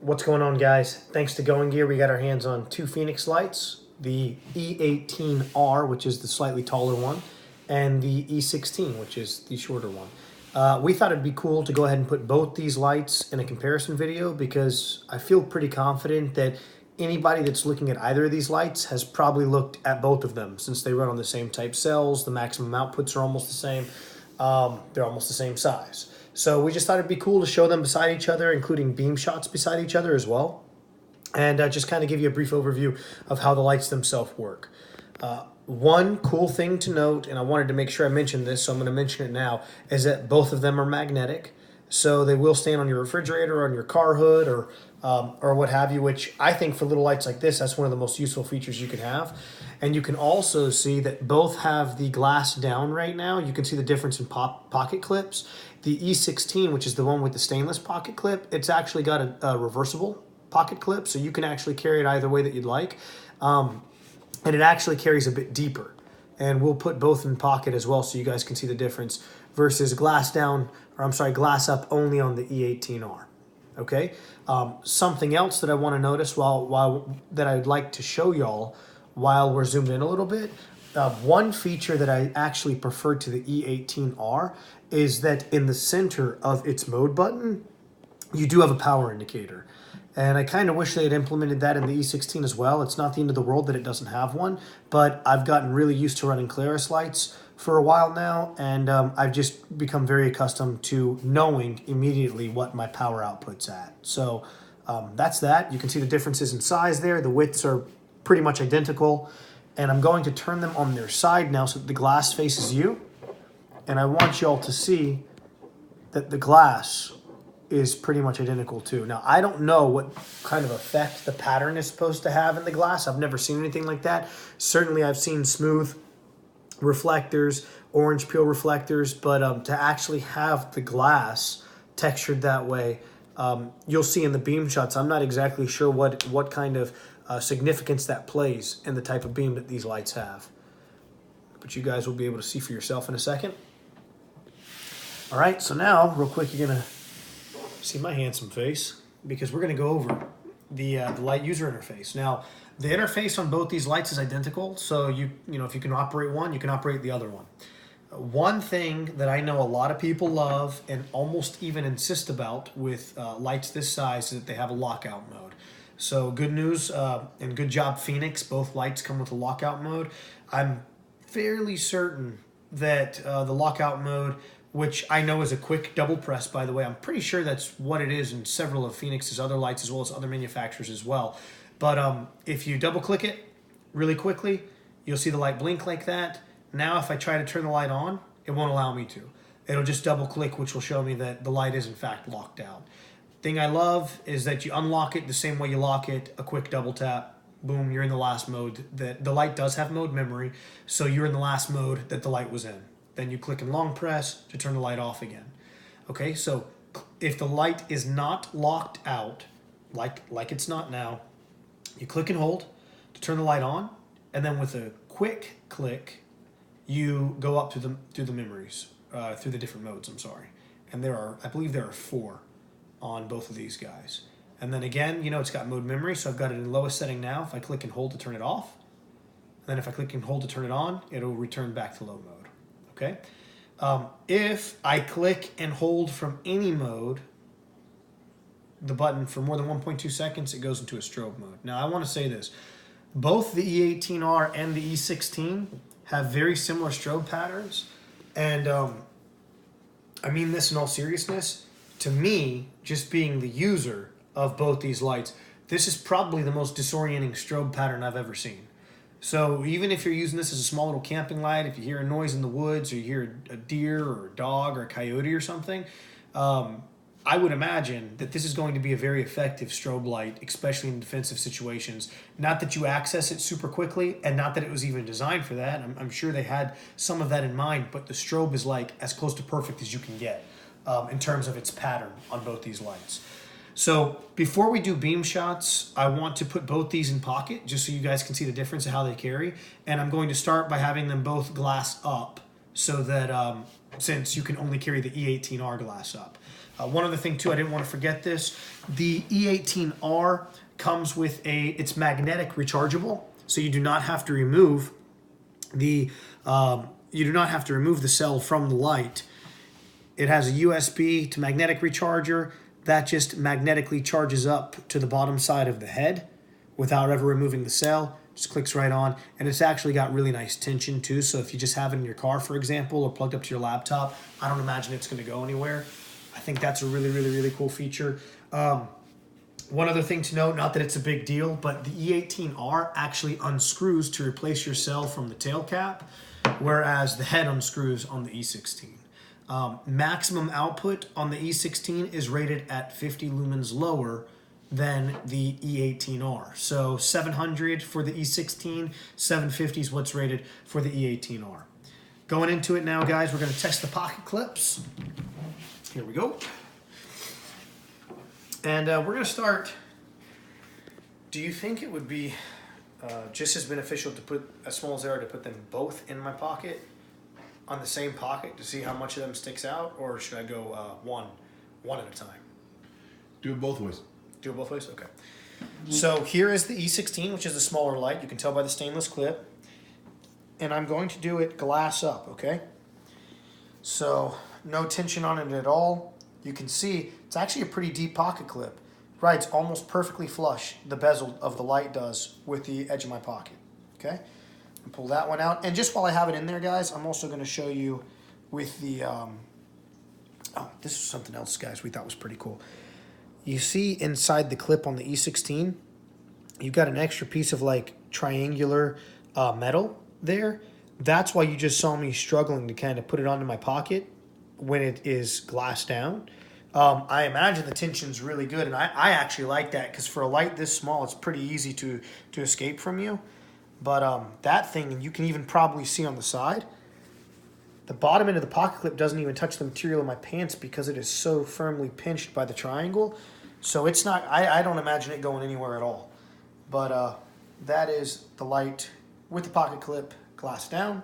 What's going on, guys? Thanks to Going Gear, we got our hands on two Fenix lights, the E18R, which is the slightly taller one, and the E16, which is the shorter one. We thought it'd be cool to go ahead and put both these lights in a comparison video because I feel pretty confident that anybody that's looking at either of these lights has probably looked at both of them since they run on the same type cells. The maximum outputs are almost the same. They're almost the same size. So we just thought it'd be cool to show them beside each other, including beam shots beside each other as well. And just kind of give you a brief overview of how the lights themselves work. One cool thing to note, and I wanted to make sure I mentioned this, so I'm going to mention it now, is that both of them are magnetic. So they will stand on your refrigerator or on your car hood or what have you, which I think for little lights like this, that's one of the most useful features you can have. And you can also see that both have the glass down right now. You can see the difference in pocket clips. The E16, which is the one with the stainless pocket clip, it's actually got a reversible pocket clip, so you can actually carry it either way that you'd like. And it actually carries a bit deeper. And we'll put both in pocket as well so you guys can see the difference versus glass up only on the E18R. Okay? Something else that I want to notice that I'd like to show y'all while we're zoomed in a little bit. One feature that I actually prefer to the E18R is that in the center of its mode button, you do have a power indicator. And I kind of wish they had implemented that in the E16 as well. It's not the end of the world that it doesn't have one, but I've gotten really used to running Claris lights for a while now, and I've just become very accustomed to knowing immediately what my power output's at. So that's that. You can see the differences in size there. The widths are pretty much identical, and I'm going to turn them on their side now so that the glass faces you, and I want y'all to see that the glass is pretty much identical too. Now, I don't know what kind of effect the pattern is supposed to have in the glass. I've never seen anything like that. Certainly, I've seen smooth reflectors, orange peel reflectors, but to actually have the glass textured that way, you'll see in the beam shots. I'm not exactly sure what kind of significance that plays in the type of beam that these lights have. But you guys will be able to see for yourself in a second. All right, so now, real quick, you're gonna see my handsome face because we're gonna go over the light user interface. Now, the interface on both these lights is identical, so you know if you can operate one, you can operate the other one. One thing that I know a lot of people love and almost even insist about with lights this size is that they have a lockout mode. So good news and good job, Fenix. Both lights come with a lockout mode. I'm fairly certain that the lockout mode, which I know is a quick double press, by the way. I'm pretty sure that's what it is in several of Fenix's other lights as well as other manufacturers as well. But if you double click it really quickly, you'll see the light blink like that. Now if I try to turn the light on, it won't allow me to. It'll just double click, which will show me that the light is in fact locked out. Thing I love is that you unlock it the same way you lock it, a quick double tap, boom, you're in the last mode. That the light does have mode memory, so you're in the last mode that the light was in. Then you click and long press to turn the light off again. Okay, so if the light is not locked out, like it's not now, you click and hold to turn the light on, and then with a quick click, you go up through the memories, through the different modes, I'm sorry. And I believe there are 4 on both of these guys. And then again, it's got mode memory, so I've got it in lowest setting now. If I click and hold to turn it off, and then if I click and hold to turn it on, it'll return back to low mode. Okay. If I click and hold from any mode, the button for more than 1.2 seconds, it goes into a strobe mode. Now, I want to say this. Both the E18R and the E16 have very similar strobe patterns. And I mean this in all seriousness. To me, just being the user of both these lights, this is probably the most disorienting strobe pattern I've ever seen. So even if you're using this as a small little camping light, if you hear a noise in the woods or you hear a deer or a dog or a coyote or something, I would imagine that this is going to be a very effective strobe light, especially in defensive situations. Not that you access it super quickly, and not that it was even designed for that. I'm sure they had some of that in mind, but the strobe is like as close to perfect as you can get in terms of its pattern on both these lights. So before we do beam shots, I want to put both these in pocket just so you guys can see the difference of how they carry. And I'm going to start by having them both glass up so that since you can only carry the E18R glass up. One other thing too, I didn't want to forget this. The E18R comes with it's magnetic rechargeable, so you do not have to remove the cell from the light. It has a USB to magnetic recharger that just magnetically charges up to the bottom side of the head without ever removing the cell. Just clicks right on, and it's actually got really nice tension too, so if you just have it in your car, for example, or plugged up to your laptop, I don't imagine it's going to go anywhere. I think that's a really, really, really cool feature. One other thing to note, not that it's a big deal, but the E18R actually unscrews to replace your cell from the tail cap, whereas the head unscrews on the E16. Maximum output on the E16 is rated at 50 lumens lower than the E18R. So 700 for the E16, 750 is what's rated for the E18R. Going into it now, guys, we're going to test the pocket clips. Here we go. And we're going to start. Do you think it would be just as beneficial to put, as small as they are, to put them both in my pocket on the same pocket to see how much of them sticks out, or should I go one at a time? Do it both ways. Do it both ways? Okay. So here is the E16, which is a smaller light. You can tell by the stainless clip. And I'm going to do it glass up, okay? So no tension on it at all. You can see it's actually a pretty deep pocket clip. Right, it's almost perfectly flush, the bezel of the light does, with the edge of my pocket, okay? And pull that one out. And just while I have it in there, guys, I'm also going to show you with the... oh, this is something else, guys, we thought was pretty cool. You see inside the clip on the E16, you've got an extra piece of like triangular metal there. That's why you just saw me struggling to kind of put it onto my pocket when it is glassed down. I imagine the tension's really good, and I actually like that because for a light this small, it's pretty easy to escape from you. But that thing, and you can even probably see on the side, the bottom end of the pocket clip doesn't even touch the material of my pants because it is so firmly pinched by the triangle. So it's not, I don't imagine it going anywhere at all. But that is the light with the pocket clip glass down.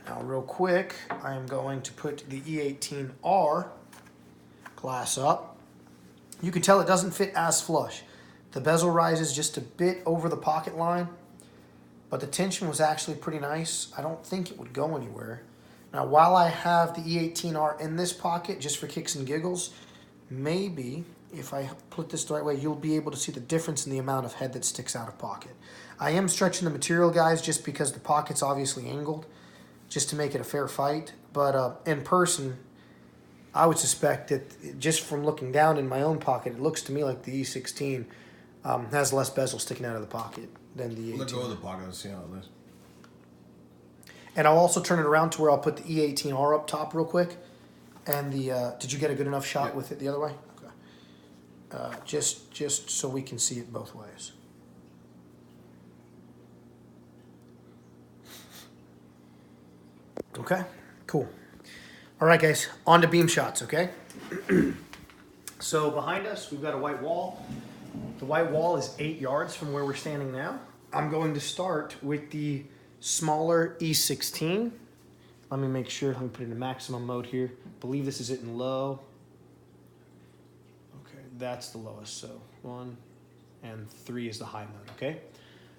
Now real quick, I am going to put the E18R glass up. You can tell it doesn't fit as flush. The bezel rises just a bit over the pocket line, but the tension was actually pretty nice. I don't think it would go anywhere. Now, while I have the E18R in this pocket, just for kicks and giggles, maybe if I put this the right way, you'll be able to see the difference in the amount of head that sticks out of pocket. I am stretching the material, guys, just because the pocket's obviously angled, just to make it a fair fight. But in person, I would suspect that just from looking down in my own pocket, it looks to me like the E16 has less bezel sticking out of the pocket than the E18. Let go of the pocket and see how it is. And I'll also turn it around to where I'll put the E18R up top real quick. And the did you get a good enough shot with it the other way? Okay. Just so we can see it both ways. Okay, cool. All right, guys, on to beam shots, okay? So behind us, we've got a white wall. The white wall is 8 yards from where we're standing now. I'm going to start with the smaller E16. Let me make sure, let me put it in maximum mode here. I believe this is it in low. Okay, that's the lowest, so 1 and 3 is the high mode, okay?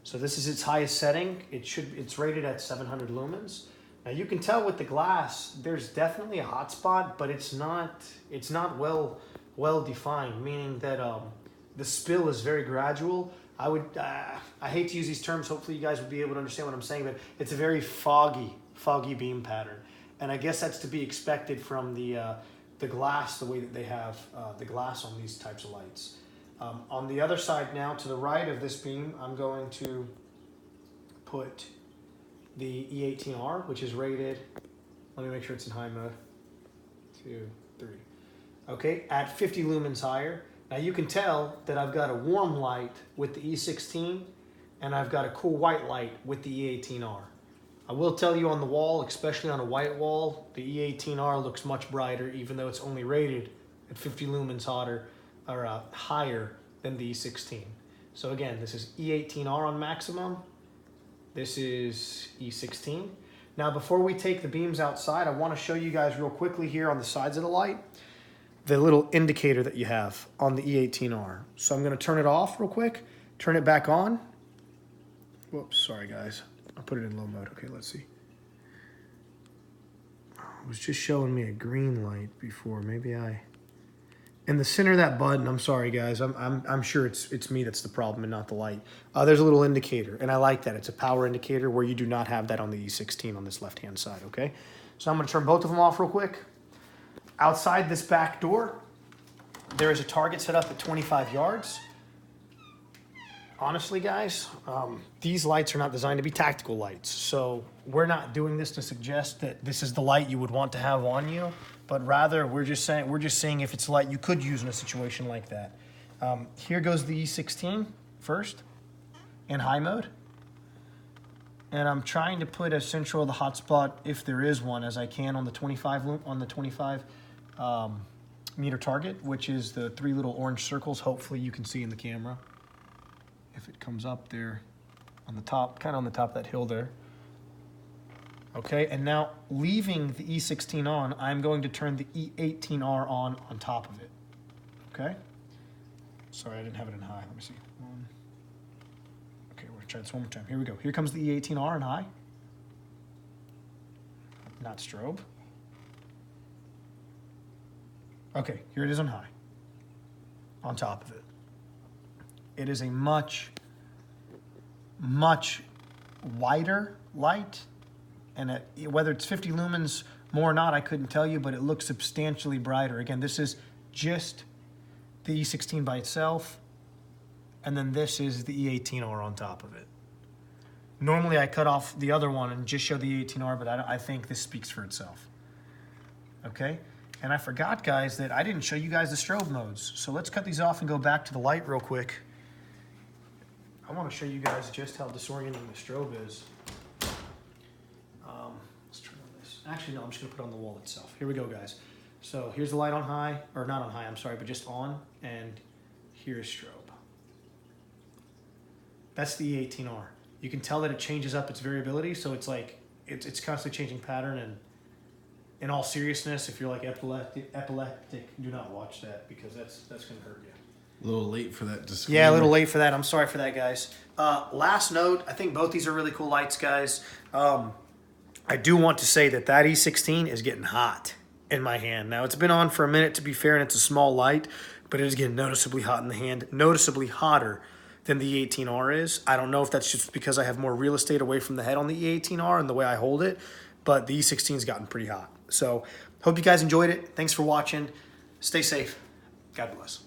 So this is its highest setting. It's rated at 700 lumens. Now you can tell with the glass, there's definitely a hot spot, but it's not well defined, meaning that the spill is very gradual. I hate to use these terms. Hopefully you guys will be able to understand what I'm saying, but it's a very foggy beam pattern, and I guess that's to be expected from the glass, the way that they have the glass on these types of lights. On the other side now, to the right of this beam, I'm going to put the E18R, which is rated, let me make sure it's in high mode, 2, 3. Okay, at 50 lumens higher. Now you can tell that I've got a warm light with the E16 and I've got a cool white light with the E18R. I will tell you on the wall, especially on a white wall, the E18R looks much brighter even though it's only rated at 50 lumens hotter or higher than the E16. So again, this is E18R on maximum. This is E16. Now, before we take the beams outside, I want to show you guys real quickly here on the sides of the light, the little indicator that you have on the E18R. So I'm going to turn it off real quick, turn it back on. Whoops, sorry guys. I'll put it in low mode. Okay, let's see. It was just showing me a green light before. Maybe in the center of that button, I'm sorry guys, I'm sure it's me that's the problem and not the light. There's a little indicator, and I like that. It's a power indicator where you do not have that on the E16 on this left-hand side, okay? So I'm gonna turn both of them off real quick. Outside this back door, there is a target set up at 25 yards. Honestly, guys, these lights are not designed to be tactical lights. So we're not doing this to suggest that this is the light you would want to have on you, but rather we're just saying if it's a light you could use in a situation like that. Here goes the E16 first in high mode. And I'm trying to put as central of the hotspot, if there is one, as I can on the 25 meter target, which is the 3 little orange circles. Hopefully you can see in the camera if it comes up there on the top, kind of on the top of that hill there. Okay, and now leaving the E16 on, I'm going to turn the E18R on top of it. Okay? Sorry, I didn't have it in high. Let me see. Okay, we're gonna try this one more time. Here we go. Here comes the E18R in high. Not strobe. Okay, here it is on high. On top of it. It is a much, much wider light. And whether it's 50 lumens more or not, I couldn't tell you, but it looks substantially brighter. Again, this is just the E16 by itself, and then this is the E18R on top of it. Normally, I cut off the other one and just show the E18R, but I think this speaks for itself. Okay? And I forgot, guys, that I didn't show you guys the strobe modes. So let's cut these off and go back to the light real quick. I want to show you guys just how disorienting the strobe is. Let's turn on this. Actually, no, I'm just going to put it on the wall itself. Here we go, guys. So here's the light on high, or not on high, I'm sorry, but just on, and here's strobe. That's the E18R. You can tell that it changes up its variability, so it's like, it's constantly changing pattern, and in all seriousness, if you're like epileptic, do not watch that, because that's going to hurt you. A little late for that disclaimer. Yeah, a little late for that. I'm sorry for that, guys. Last note, I think both these are really cool lights, guys. I do want to say that E16 is getting hot in my hand. Now, it's been on for a minute, to be fair, and it's a small light, but it is getting noticeably hot in the hand, noticeably hotter than the E18R is. I don't know if that's just because I have more real estate away from the head on the E18R and the way I hold it, but the E16's gotten pretty hot. So, hope you guys enjoyed it. Thanks for watching. Stay safe. God bless.